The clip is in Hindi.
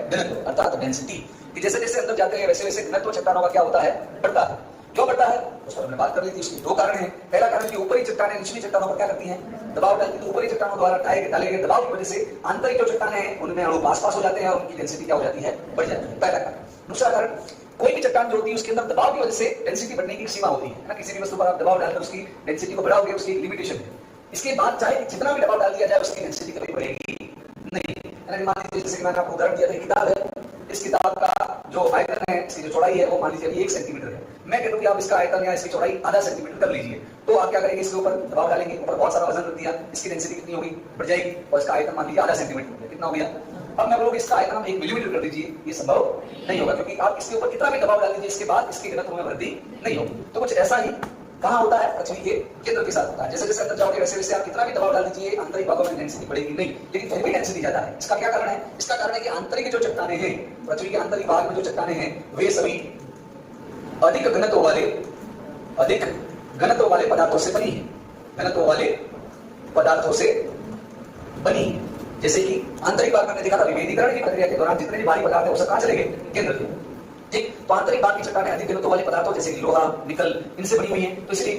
घनत्व अर्थात डेंसिटी, कि जैसे जैसे अंदर जाते हैं वैसे वैसे घनत्व चट्टानों का क्या होता है, बढ़ता है। क्यों बढ़ता है उस पर हमने बात कर ली थी। उसके दो कारण हैं। पहला कारण कि ऊपरी चट्टानें निचली चट्टानों पर क्या करती हैं, दबाव डालती हैं। तो ऊपरी चट्टानों द्वारा डाले गए दबाव की वजह से आंतरिक जो चट्टानें हैं उनमें अणु पास पास हो जाते हैं और उनकी डेंसिटी क्या हो जाती है, बढ़ जाती है। पहला कारण। दूसरा कारण, कोई भी चट्टान जो होती है उसके अंदर दबाव की वजह से डेंसिटी बढ़ने की सीमा होती है ना। किसी भी वस्तु पर आप दबाव डालकर उसकी डेंसिटी को बढ़ाओगे, उसकी लिमिटेशन है। इसके बाद चाहे जितना भी दबाव डाल दिया जाए उसकी डेंसिटी कभी बढ़ेगी नहीं। मान लीजिए जैसे कि मैंने आपको उदाहरण दिया था, किताब है, इस किताब का जो आयतन है, इसकी जो चौड़ाई है वो मान लीजिए 1 सेंटीमीटर है। मैं कहता हूं कि आप इसका आयतन या इसकी चौड़ाई आधा सेंटीमीटर कर लीजिए, तो आप क्या करेंगे, इसके ऊपर दबाव डालेंगे, ऊपर बहुत सारा वजन रख दिया, इसकी डेंसिटी कितनी होगी, बढ़ जाएगी, और इसका आयतन मान लीजिए आधा सेंटीमीटर हो गया। कितना हो गया? अब मैं बोलूंगा इसका आयतन हम 1 मिलीमीटर कर दीजिए, ये संभव नहीं होगा, क्योंकि आप इसके ऊपर कितना भी दबाव डाल दीजिए इसके बाद इसके घनत्व में वृद्धि नहीं होगी। तो कुछ ऐसा ही कहां होता है, पृथ्वी के केंद्र के साथ होता है। जैसे जैसे अंदर जाओगे वैसे वैसे आप कितना भी दबाव डाल दीजिए आंतरिक भागों में डेंसिटी बढ़ेगी नहीं, लेकिन फिर भी डेंसिटी ज्यादा है। इसका क्या कारण है? इसका कारण है कि आंतरिक जो चट्टानें हैं, पृथ्वी के आंतरिक भाग में जो चट्टानें हैं, वे सभी अधिक घनत्व वाले पदार्थों से बनी है। घनत्व वाले पदार्थों से बनी है। जैसे कि आंतरिक भाग में देखा था, विभेदीकरण की प्रक्रिया के दौरान जितने भी भारी पदार्थ है वो सब कहां चले गए, केंद्र में। ठीक, तो आंतरिक भाग की चट्टानें अधिक घनत्व वाले पदार्थों जैसे कि लोहा, निकल, इनसे बनी हुई है, तो इसलिए